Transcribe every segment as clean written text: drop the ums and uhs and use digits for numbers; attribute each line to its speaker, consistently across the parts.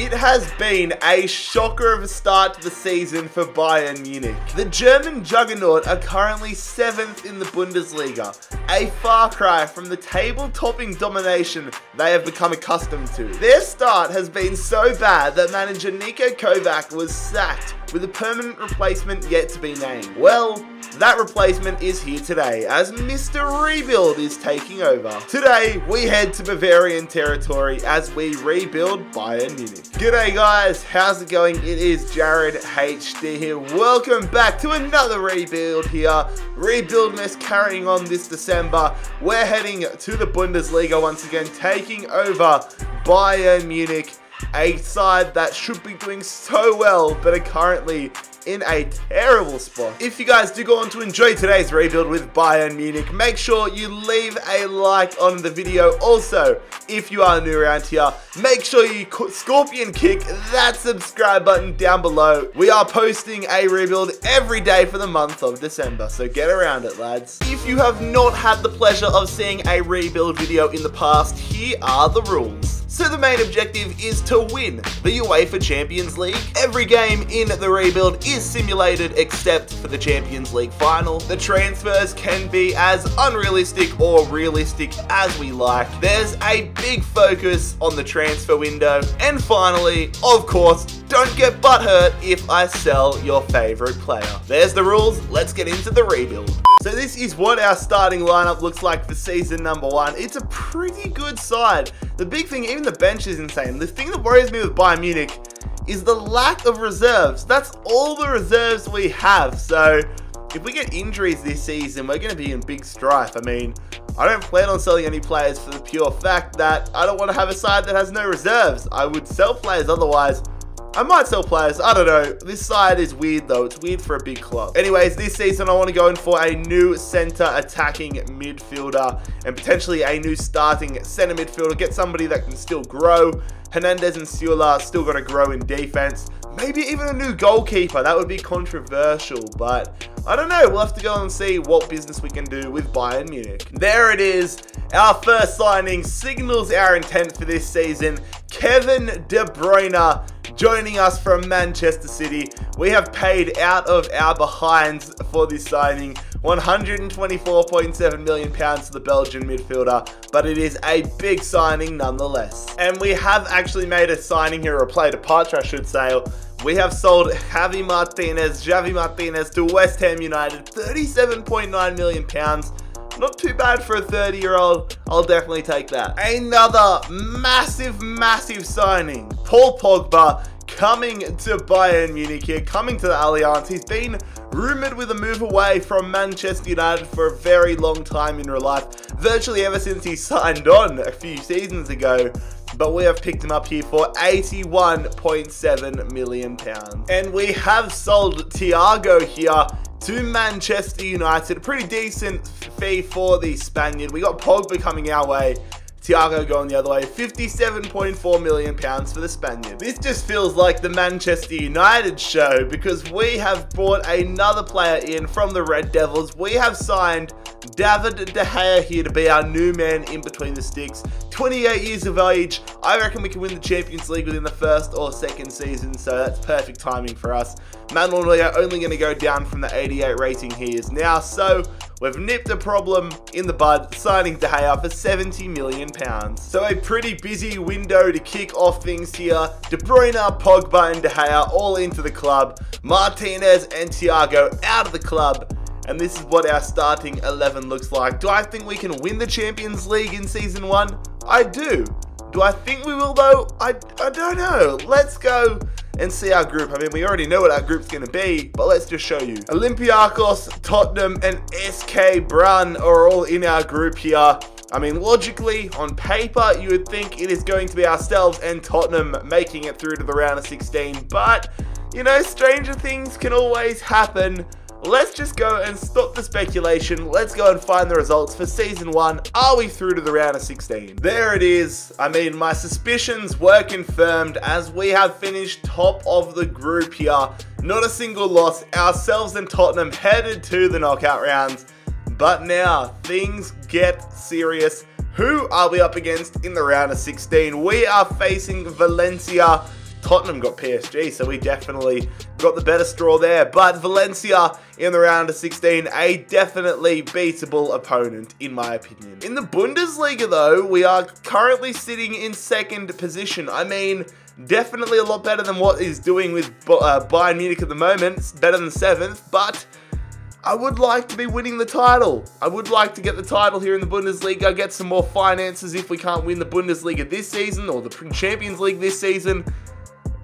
Speaker 1: It has been a shocker of a start to the season for Bayern Munich. The German juggernaut are currently 7th in the Bundesliga, a far cry from the table-topping domination they have become accustomed to. Their start has been so bad that manager Niko Kovac was sacked, with a permanent replacement yet to be named. Well, that replacement is here today, as Mr. Rebuild is taking over. Today, we head to Bavarian territory as we rebuild Bayern Munich. G'day guys, how's it going? It is JarradHD here. Welcome back to another rebuild here. Rebuild mess carrying on this December. We're heading to the Bundesliga once again, taking over Bayern Munich, a side that should be doing so well, but are currently in a terrible spot. If you guys do go on to enjoy today's rebuild with Bayern Munich, make sure you leave a like on the video. Also, if you are new around here, make sure you scorpion kick that subscribe button down below. We are posting a rebuild every day for the month of December, so get around it, lads. If you have not had the pleasure of seeing a rebuild video in the past, here are the rules. So the main objective is to win the UEFA Champions League. Every game in the rebuild is simulated except for the Champions League final. The transfers can be as unrealistic or realistic as we like. There's a big focus on the transfer window. And finally, of course, don't get butthurt if I sell your favorite player. There's the rules, let's get into the rebuild. So this is what our starting lineup looks like for season number 1. It's a pretty good side. The big thing, even the bench is insane. The thing that worries me with Bayern Munich is the lack of reserves. That's all the reserves we have. So if we get injuries this season, we're going to be in big strife. I mean, I don't plan on selling any players for the pure fact that I don't want to have a side that has no reserves. I would sell players otherwise. I might sell players, I don't know. This side is weird though, it's weird for a big club. Anyways, this season I want to go in for a new centre attacking midfielder and potentially a new starting centre midfielder. Get somebody that can still grow. Hernandez and Sula still got to grow in defense. Maybe even a new goalkeeper, that would be controversial, but I don't know. We'll have to go and see what business we can do with Bayern Munich. There it is. Our first signing signals our intent for this season. Kevin De Bruyne joining us from Manchester City. We have paid out of our behinds for this signing. £124.7 million to the Belgian midfielder, but it is a big signing nonetheless. And we have actually made a signing here, or a departure I should say. We have sold Javi Martinez to West Ham United, £37.9 million. Not too bad for a 30-year-old. I'll definitely take that. Another massive signing. Paul Pogba coming to Bayern Munich here, coming to the Allianz. He's been rumoured with a move away from Manchester United for a very long time in real life, virtually ever since he signed on a few seasons ago. But we have picked him up here for £81.7 million. And we have sold Thiago here to Manchester United. A pretty decent fee for the Spaniard. We got Pogba coming our way, Thiago going the other way. £57.4 million for the Spaniard. This just feels like the Manchester United show, because we have brought another player in from the Red Devils. We have signed David De Gea here to be our new man in between the sticks. 28 years of age. I reckon we can win the Champions League within the first or second season, so that's perfect timing for us. Manuel Neuer only going to go down from the 88 rating he is now, so we've nipped a problem in the bud, signing De Gea for £70 million. So a pretty busy window to kick off things here. De Bruyne, Pogba and De Gea all into the club. Martinez and Thiago out of the club. And this is what our starting 11 looks like. Do I think we can win the Champions League in Season 1? I do. Do I think we will though? I don't know. Let's go and see our group. I mean, we already know what our group's going to be, but let's just show you. Olympiacos, Tottenham and SK Brun are all in our group here. I mean, logically, on paper, you would think it is going to be ourselves and Tottenham making it through to the round of 16, but, you know, stranger things can always happen. Let's just go and stop the speculation. Let's go and find the results for Season 1. Are we through to the round of 16? There it is. I mean, my suspicions were confirmed as we have finished top of the group here. Not a single loss. Ourselves and Tottenham headed to the knockout rounds. But now, things get serious. Who are we up against in the round of 16? We are facing Valencia. Tottenham got PSG, so we definitely got the better straw there. But Valencia in the round of 16, a definitely beatable opponent, in my opinion. In the Bundesliga, though, we are currently sitting in second position. I mean, definitely a lot better than what is doing with Bayern Munich at the moment. It's better than 7th, but I would like to be winning the title. I would like to get the title here in the Bundesliga, get some more finances if we can't win the Bundesliga this season or the Champions League this season.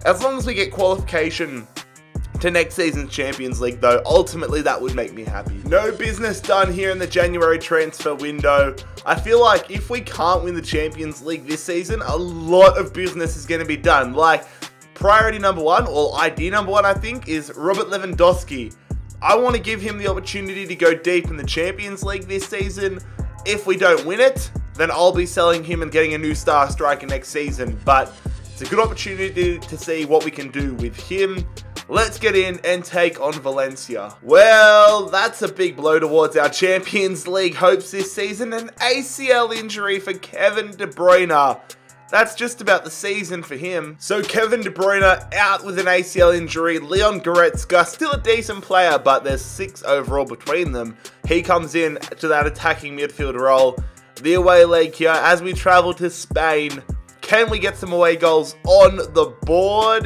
Speaker 1: As long as we get qualification to next season's Champions League, though, ultimately that would make me happy. No business done here in the January transfer window. I feel like if we can't win the Champions League this season, a lot of business is going to be done. Like, priority number 1, or idea number 1, I think, is Robert Lewandowski. I want to give him the opportunity to go deep in the Champions League this season. If we don't win it, then I'll be selling him and getting a new star striker next season. But it's a good opportunity to see what we can do with him. Let's get in and take on Valencia. Well, that's a big blow towards our Champions League hopes this season. An ACL injury for Kevin De Bruyne. That's just about the season for him. So Kevin De Bruyne out with an ACL injury. Leon Goretzka, still a decent player, but there's 6 overall between them. He comes in to that attacking midfield role. The away leg here as we travel to Spain. Can we get some away goals on the board?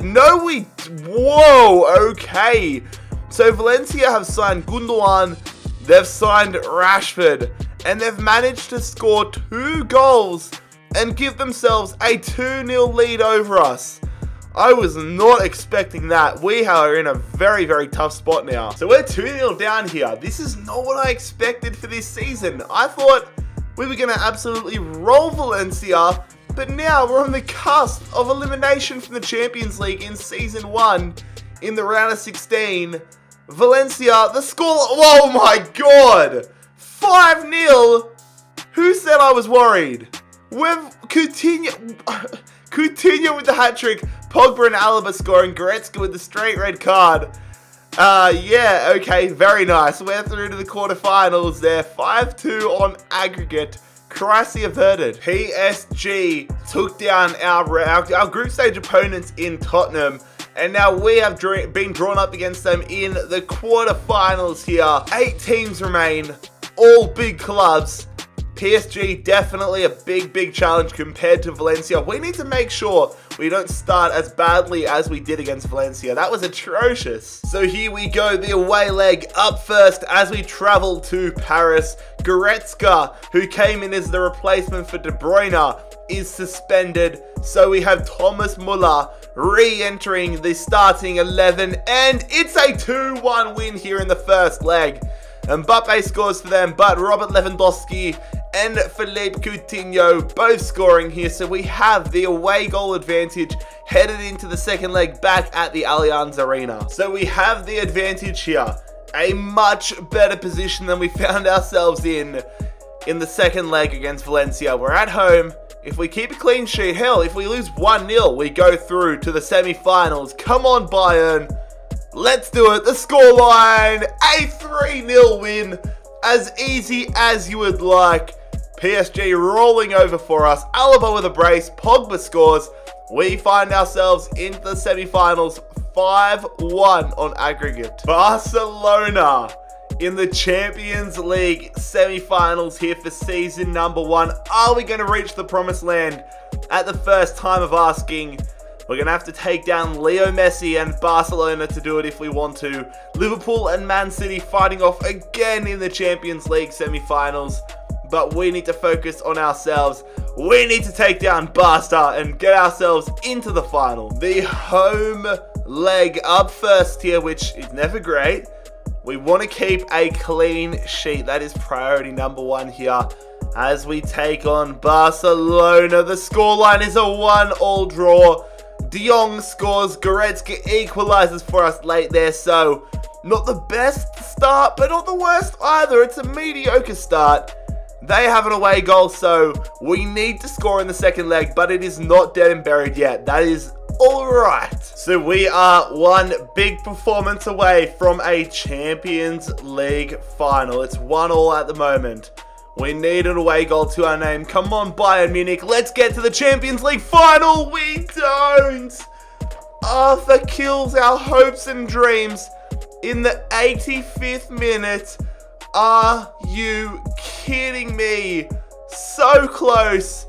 Speaker 1: No, we... Whoa, okay. So Valencia have signed Gundogan. They've signed Rashford. And they've managed to score 2 goals and give themselves a 2-0 lead over us. I was not expecting that. We are in a very, very tough spot now. So we're 2-0 down here. This is not what I expected for this season. I thought we were going to absolutely roll Valencia, but now we're on the cusp of elimination from the Champions League in Season 1 in the round of 16. Valencia, the score... Oh my god! 5-0? Who said I was worried? We've Coutinho with the hat-trick, Pogba and Alaba scoring, Goretzka with the straight red card. Yeah, okay, very nice. We're through to the quarterfinals there, 5-2 on aggregate. Crisis averted. PSG took down our group stage opponents in Tottenham, and now we have been drawn up against them in the quarterfinals here. 8 teams remain, all big clubs. PSG definitely a big challenge compared to Valencia. We need to make sure we don't start as badly as we did against Valencia. That was atrocious. So here we go, the away leg up first as we travel to Paris. Goretzka, who came in as the replacement for De Bruyne, is suspended. So we have Thomas Muller re-entering the starting 11, and it's a 2-1 win here in the first leg. Mbappe scores for them, but Robert Lewandowski and Philippe Coutinho both scoring here. So we have the away goal advantage headed into the second leg back at the Allianz Arena. So we have the advantage here. A much better position than we found ourselves in the second leg against Valencia. We're at home. If we keep a clean sheet, hell, if we lose 1-0, we go through to the semi-finals. Come on, Bayern. Let's do it. The scoreline, a 3-0 win, as easy as you would like. PSG rolling over for us. Alaba with a brace. Pogba scores. We find ourselves into the semi-finals, 5-1 on aggregate. Barcelona in the Champions League semi-finals here for season number 1. Are we going to reach the promised land at the first time of asking? We're going to have to take down Leo Messi and Barcelona to do it if we want to. Liverpool and Man City fighting off again in the Champions League semi-finals. But we need to focus on ourselves. We need to take down Barca and get ourselves into the final. The home leg up first here, which is never great. We want to keep a clean sheet. That is priority number 1 here. As we take on Barcelona, the scoreline is a 1-1 draw. De Jong scores, Goretzka equalizes for us late there, so not the best start, but not the worst either. It's a mediocre start. They have an away goal, so we need to score in the second leg, but it is not dead and buried yet. That is alright. So we are one big performance away from a Champions League final. It's 1-1 at the moment. We need an away goal to our name. Come on, Bayern Munich. Let's get to the Champions League final. We don't. Arthur kills our hopes and dreams in the 85th minute. Are you kidding me? So close.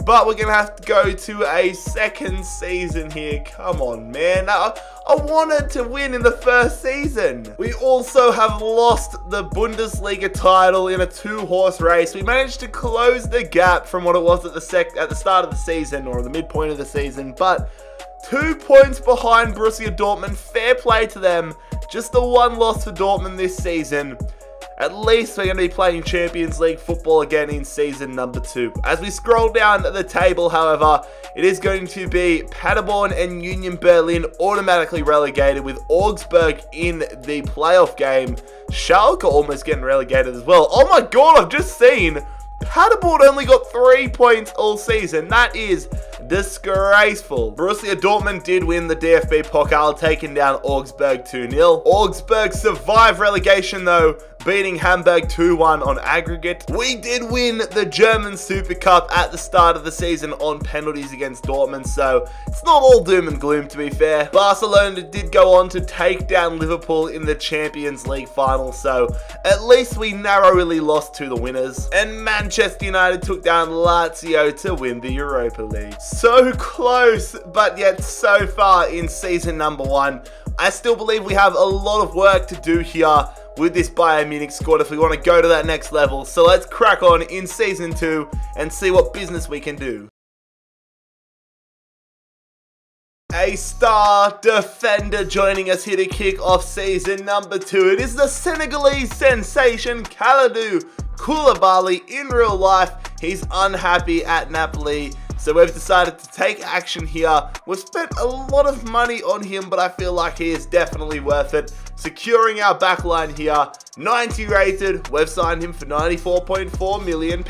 Speaker 1: But we're going to have to go to a second season here. Come on, man. I wanted to win in the first season. We also have lost the Bundesliga title in a 2-horse race. We managed to close the gap from what it was at the start of the season, or the midpoint of the season. But 2 points behind Borussia Dortmund. Fair play to them. Just the 1 loss for Dortmund this season. At least we're going to be playing Champions League football again in season number 2. As we scroll down the table, however, it is going to be Paderborn and Union Berlin automatically relegated, with Augsburg in the playoff game. Schalke almost getting relegated as well. Oh my god, I've just seen Paderborn only got 3 points all season. That is disgraceful. Borussia Dortmund did win the DFB Pokal, taking down Augsburg 2-0. Augsburg survived relegation though, beating Hamburg 2-1 on aggregate. We did win the German Super Cup at the start of the season on penalties against Dortmund, so it's not all doom and gloom, to be fair. Barcelona did go on to take down Liverpool in the Champions League final, so at least we narrowly lost to the winners. And Manchester United took down Lazio to win the Europa League. So close, but yet so far in season number 1. I still believe we have a lot of work to do here with this Bayern Munich squad if we want to go to that next level. So let's crack on in season 2 and see what business we can do. A star defender joining us here to kick off season number 2. It is the Senegalese sensation Kalidou Koulibaly. In real life, he's unhappy at Napoli, so we've decided to take action here. We've spent a lot of money on him, but I feel like he is definitely worth it. Securing our backline here, 90 rated, we've signed him for £94.4 million.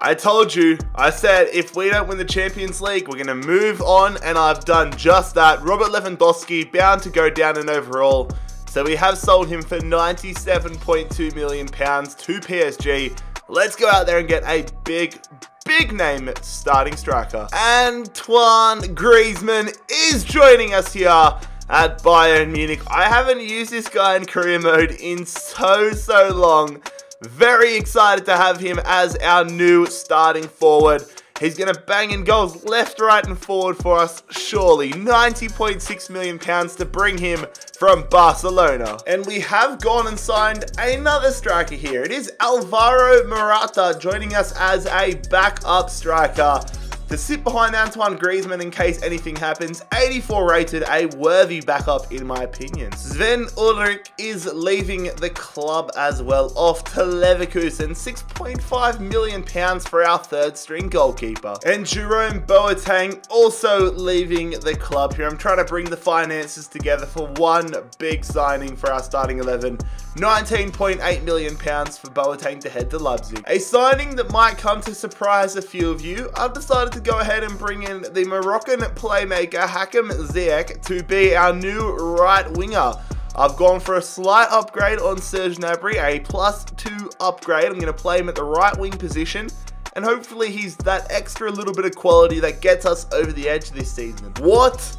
Speaker 1: I told you, I said if we don't win the Champions League, we're going to move on, and I've done just that. Robert Lewandowski bound to go down in overall, so we have sold him for £97.2 million to PSG. Let's go out there and get a big name starting striker. Antoine Griezmann is joining us here at Bayern Munich. I haven't used this guy in career mode in so long. Very excited to have him as our new starting forward. He's going to bang in goals left, right and forward for us, surely. £90.6 million to bring him from Barcelona. And we have gone and signed another striker here. It is Alvaro Morata joining us as a backup striker to sit behind Antoine Griezmann in case anything happens. 84 rated, a worthy backup in my opinion. Sven Ulrich is leaving the club as well, off to Leverkusen. £6.5 million for our third string goalkeeper. And Jerome Boateng also leaving the club here. I'm trying to bring the finances together for one big signing for our starting 11. £19.8 million for Boateng to head to Leipzig. A signing that might come to surprise a few of you. I've decided to go ahead and bring in the Moroccan playmaker Hakim Ziyech to be our new right winger. I've gone for a slight upgrade on Serge Gnabry, a +2 upgrade. I'm going to play him at the right wing position, and hopefully he's that extra little bit of quality that gets us over the edge this season. What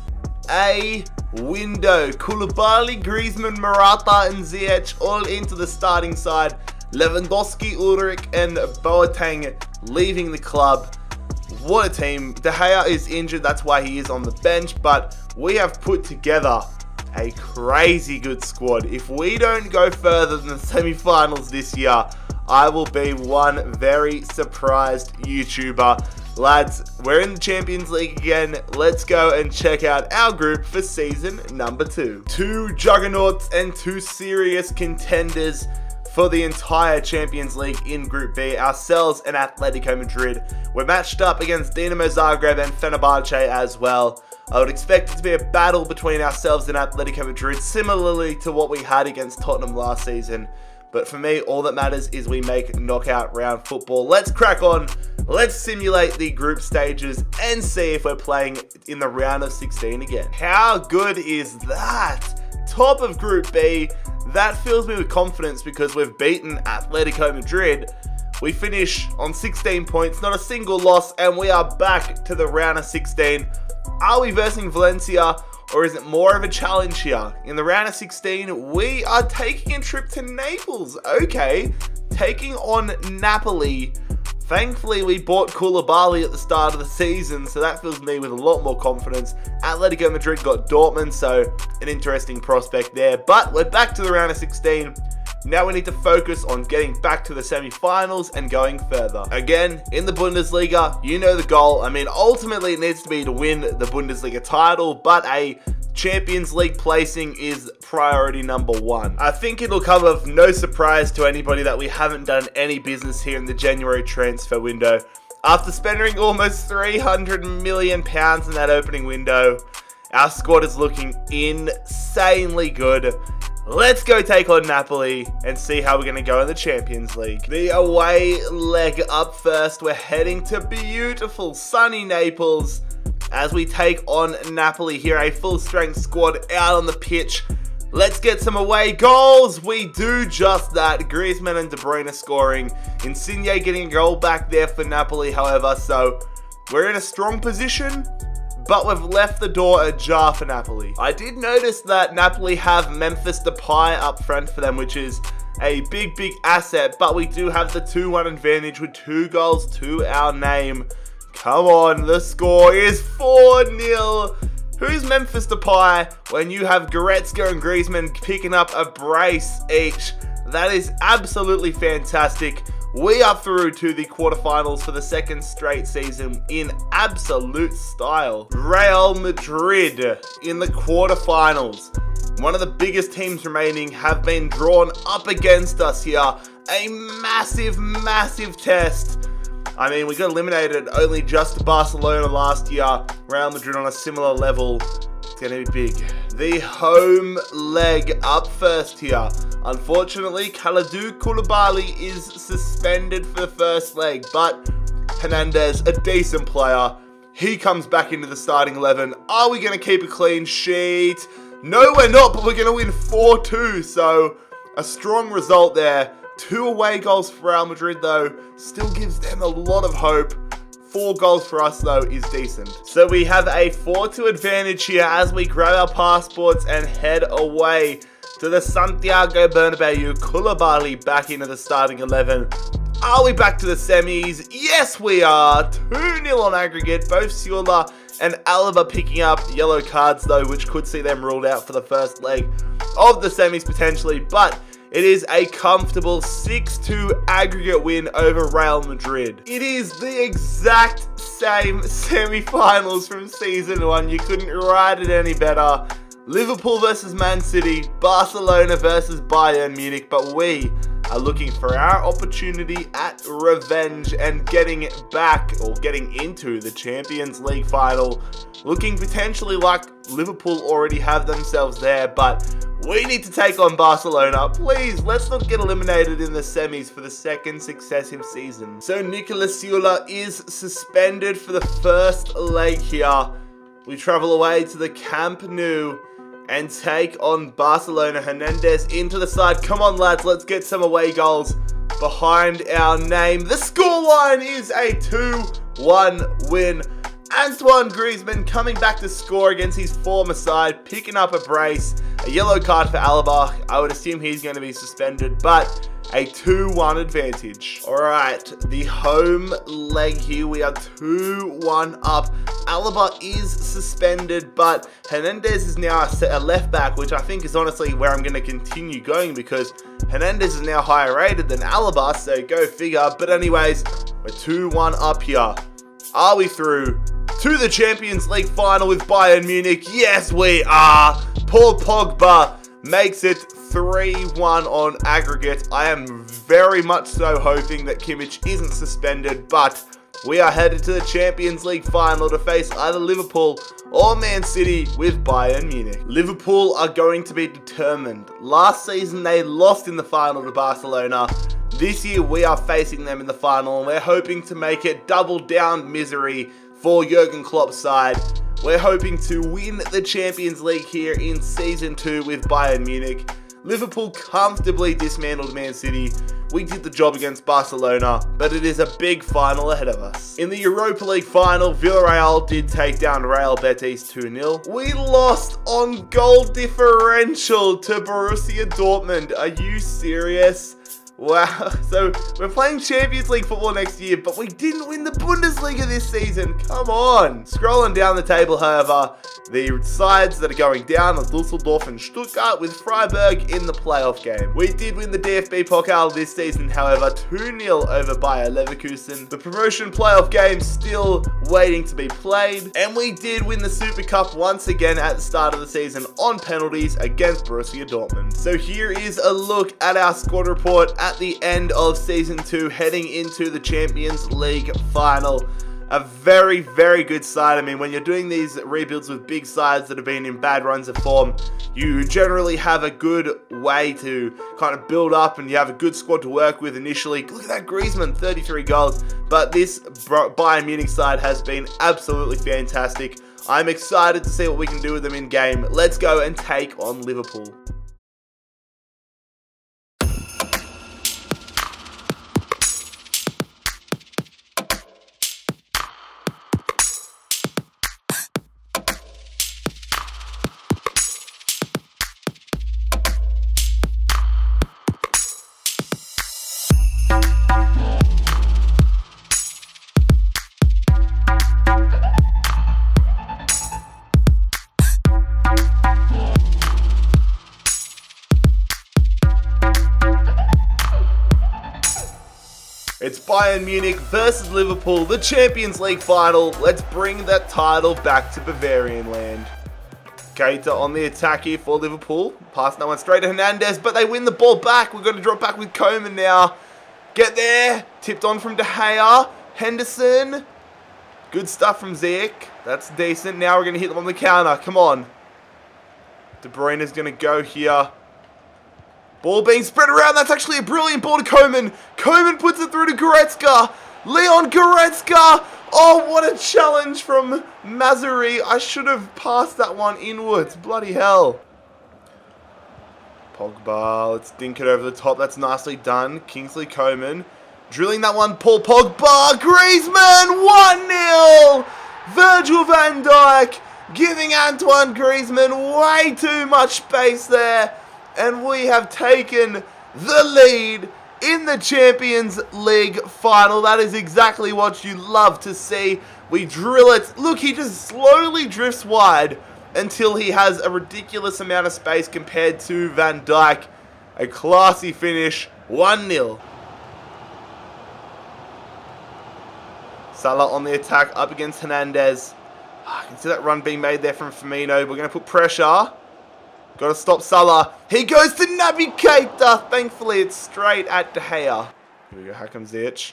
Speaker 1: a window. Koulibaly, Griezmann, Morata and Ziyech all into the starting side. Lewandowski, Ulrich and Boateng leaving the club. What a team. De Gea is injured, that's why he is on the bench, but we have put together a crazy good squad. If we don't go further than the semi-finals this year, I will be one very surprised YouTuber. Lads, we're in the Champions League again. Let's go and check out our group for season number 2. 2 juggernauts and 2 serious contenders for the entire Champions League in Group B, ourselves and Atletico Madrid. We're matched up against Dinamo Zagreb and Fenerbahce as well. I would expect it to be a battle between ourselves and Atletico Madrid, similarly to what we had against Tottenham last season. But for me, all that matters is we make knockout round football. Let's crack on. Let's simulate the group stages and see if we're playing in the round of 16 again. How good is that? Top of Group B. That fills me with confidence because we've beaten Atletico Madrid. We finish on 16 points, not a single loss, and we are back to the round of 16. Are we versing Valencia, or is it more of a challenge here? In the round of 16, we are taking a trip to Naples. Okay, taking on Napoli. Thankfully, we bought Koulibaly at the start of the season, so that fills me with a lot more confidence. Atletico Madrid got Dortmund, so an interesting prospect there. But we're back to the round of 16. Now we need to focus on getting back to the semi-finals and going further. Again, in the Bundesliga, you know the goal. I mean, ultimately it needs to be to win the Bundesliga title, but a Champions League placing is priority number one. I think it'll come of no surprise to anybody that we haven't done any business here in the January transfer window. After spending almost £300 million in that opening window, our squad is looking insanely good. Let's go take on Napoli and see how we're going to go in the Champions League. The away leg up first. We're heading to beautiful sunny Naples as we take on Napoli here. A full-strength squad out on the pitch. Let's get some away goals. We do just that. Griezmann and De Bruyne scoring. Insigne getting a goal back there for Napoli, however. So we're in a strong position, but we've left the door ajar for Napoli. I did notice that Napoli have Memphis Depay up front for them, which is a big asset, but we do have the 2-1 advantage with 2 goals to our name. Come on, the score is 4-0. Who's Memphis Depay when you have Goretzka and Griezmann picking up a brace each? That is absolutely fantastic. We are through to the quarterfinals for the second straight season in absolute style. Real Madrid in the quarterfinals. One of the biggest teams remaining have been drawn up against us here. A massive test. I mean, we got eliminated only just to Barcelona last year. Real Madrid on a similar level. It's going to be big. The home leg up first here. Unfortunately, Kalidou Koulibaly is suspended for the first leg, but Hernandez, a decent player, he comes back into the starting 11. Are we going to keep a clean sheet? No, we're not, but we're going to win 4-2, so a strong result there. 2 away goals for Real Madrid, though, still gives them a lot of hope. 4 goals for us, though, is decent. So we have a 4-2 advantage here as we grab our passports and head away to the Santiago Bernabeu. Koulibaly back into the starting 11. Are we back to the semis? Yes, we are. 2-0 on aggregate. Both Süle and Alaba picking up yellow cards, though, which could see them ruled out for the first leg of the semis potentially, but it is a comfortable 6-2 aggregate win over Real Madrid. It is the exact same semi-finals from season 1. You couldn't write it any better. Liverpool versus Man City, Barcelona versus Bayern Munich, but we are looking for our opportunity at revenge and getting it back, or getting into the Champions League final. Looking potentially like Liverpool already have themselves there, but we need to take on Barcelona. Please, let's not get eliminated in the semis for the second successive season. So Nicolas Süle is suspended for the first leg here. We travel away to the Camp Nou and take on Barcelona. Hernandez into the side. Come on, lads, let's get some away goals behind our name. The scoreline is a 2-1 win. Antoine Griezmann coming back to score against his former side, picking up a brace. A yellow card for Alaba. I would assume he's going to be suspended, but a 2-1 advantage. Alright, the home leg here. We are 2-1 up. Alaba is suspended, but Hernandez is now a left back, which I think is honestly where I'm going to continue going because Hernandez is now higher rated than Alaba, so go figure. But anyways, we're 2-1 up here. Are we through to the Champions League final with Bayern Munich? Yes, we are. Paul Pogba makes it 3-1 on aggregate. I am very much so hoping that Kimmich isn't suspended, but we are headed to the Champions League final to face either Liverpool or Man City with Bayern Munich. Liverpool are going to be determined. Last season they lost in the final to Barcelona. This year we are facing them in the final and we're hoping to make it double down misery for Jurgen Klopp's side. We're hoping to win the Champions League here in Season 2 with Bayern Munich. Liverpool comfortably dismantled Man City. we did the job against Barcelona, but it is a big final ahead of us. In the Europa League final, Villarreal did take down Real Betis 2-0. We lost on goal differential to Borussia Dortmund. Are you serious? Wow, so we're playing Champions League football next year, but we didn't win the Bundesliga this season. Come on. Scrolling down the table, however, the sides that are going down are Dusseldorf and Stuttgart, with Freiburg in the playoff game. We did win the DFB Pokal this season, however, 2-0 over Bayer Leverkusen. The promotion playoff game still waiting to be played, and we did win the Super Cup once again at the start of the season on penalties against Borussia Dortmund. So here is a look at our squad report at the end of Season 2, heading into the Champions League final. A very, very good side. I mean, when you're doing these rebuilds with big sides that have been in bad runs of form, you generally have a good way to kind of build up and you have a good squad to work with initially. Look at that Griezmann, 33 goals. But this Bayern Munich side has been absolutely fantastic. I'm excited to see what we can do with them in game. Let's go and take on Liverpool. It's Bayern Munich versus Liverpool, the Champions League final. Let's bring that title back to Bavarian land. Keita on the attack here for Liverpool. Pass that one straight to Hernandez, but they win the ball back. We're going to drop back with Koeman now. Get there. Tipped on from De Gea. Henderson. Good stuff from Ziyech. That's decent. Now we're going to hit them on the counter. Come on. De Bruyne is going to go here. Ball being spread around. That's actually a brilliant ball to Koeman. Koeman puts it through to Goretzka. Leon Goretzka. Oh, what a challenge from Mazuri. I should have passed that one inwards. Bloody hell. Pogba. Let's dink it over the top. That's nicely done. Kingsley Coman. Drilling that one. Paul Pogba. Griezmann. 1-0. Virgil van Dijk giving Antoine Griezmann way too much space there. And we have taken the lead in the Champions League final. That is exactly what you love to see. We drill it. Look, he just slowly drifts wide until he has a ridiculous amount of space compared to Van Dijk. A classy finish, 1-0. Salah on the attack, up against Hernandez. I can see that run being made there from Firmino. We're going to put pressure. Got to stop Salah. He goes to Naby Keita. Thankfully, it's straight at De Gea. Here we go. Hakim Ziyech.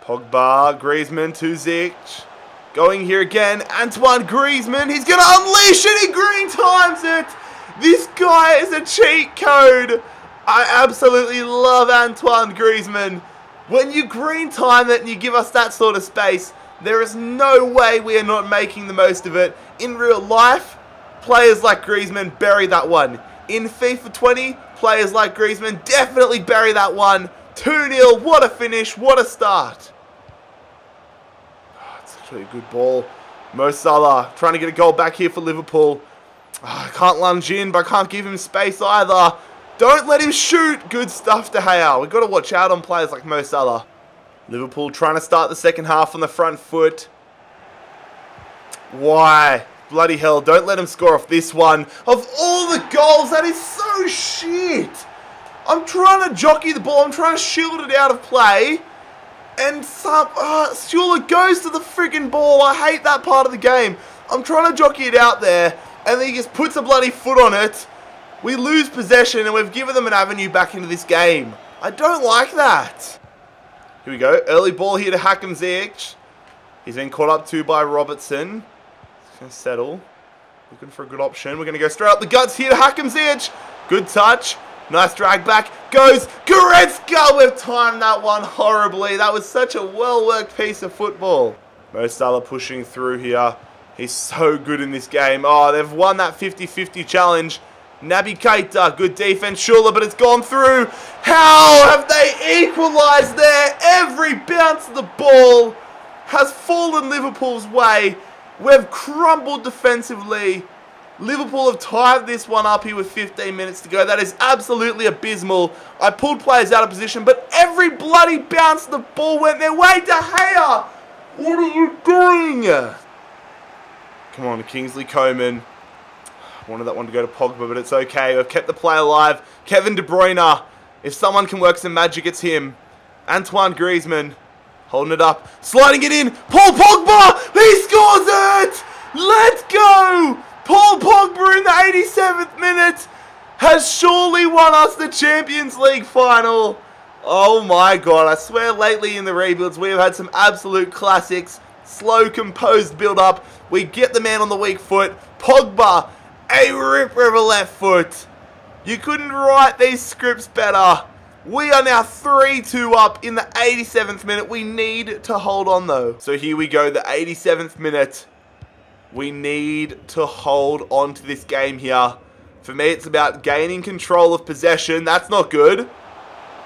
Speaker 1: Pogba. Griezmann to Ziyech. Going here again. Antoine Griezmann. He's going to unleash it. He green times it. This guy is a cheat code. I absolutely love Antoine Griezmann. When you green time it and you give us that sort of space, there is no way we are not making the most of it. In real life, players like Griezmann bury that one. In FIFA 20, players like Griezmann definitely bury that one. 2-0, what a finish, what a start. Oh, it's actually a good ball. Mo Salah trying to get a goal back here for Liverpool. Oh, I can't lunge in, but I can't give him space either. Don't let him shoot. Good stuff, De Gea. We've got to watch out on players like Mo Salah. Liverpool trying to start the second half on the front foot. Why? Bloody hell, don't let him score off this one. Of all the goals, that is so shit. I'm trying to jockey the ball. I'm trying to shield it out of play. And Stewart goes to the friggin' ball. I hate that part of the game. I'm trying to jockey it out there. And then he just puts a bloody foot on it. We lose possession and we've given them an avenue back into this game. I don't like that. Here we go. Early ball here to Hakim Ziyech. He's been caught up to by Robertson. He's going to settle. Looking for a good option. We're going to go straight up the guts here to Hakim Ziyech. Good touch. Nice drag back. Goes Goretzka. We've timed that one horribly. That was such a well-worked piece of football. Mo Salah pushing through here. He's so good in this game. Oh, they've won that 50-50 challenge. Naby Keita, good defense, Schuller, but it's gone through. How have they equalised there? Every bounce of the ball has fallen Liverpool's way. We've crumbled defensively. Liverpool have tied this one up here with 15 minutes to go. That is absolutely abysmal. I pulled players out of position, but every bloody bounce of the ball went their way. De Gea, what are you doing? Come on, Kingsley Coman. I wanted that one to go to Pogba, but it's okay. We've kept the play alive. Kevin De Bruyne. If someone can work some magic, it's him. Antoine Griezmann. Holding it up. Sliding it in. Paul Pogba! He scores it! Let's go! Paul Pogba in the 87th minute has surely won us the Champions League final. Oh my god, I swear lately in the rebuilds we have had some absolute classics. Slow, composed build-up. We get the man on the weak foot. Pogba, a ripper of a left foot. You couldn't write these scripts better. We are now 3-2 up in the 87th minute. We need to hold on though. So here we go, the 87th minute. We need to hold on to this game here. For me, it's about gaining control of possession. That's not good.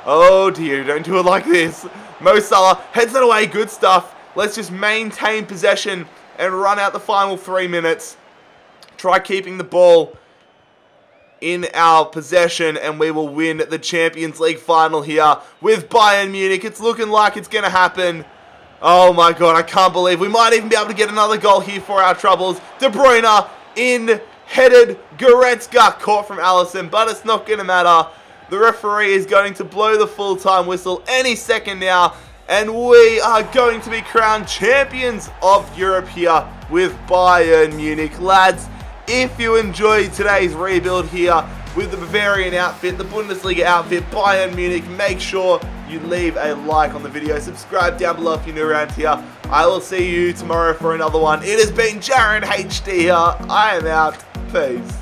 Speaker 1: Oh dear, don't do it like this. Mo Salah heads it away. Good stuff. Let's just maintain possession and run out the final 3 minutes. Try keeping the ball in our possession and we will win the Champions League final here with Bayern Munich. It's looking like it's going to happen. Oh my god, I can't believe we might even be able to get another goal here for our troubles. De Bruyne in headed Goretzka, caught from Alisson, but it's not going to matter. The referee is going to blow the full-time whistle any second now, and we are going to be crowned champions of Europe here with Bayern Munich. Lads, if you enjoyed today's rebuild here with the Bavarian outfit, the Bundesliga outfit, Bayern Munich, make sure you leave a like on the video. Subscribe down below if you're new around here. I will see you tomorrow for another one. It has been JarradHD here. I am out. Peace.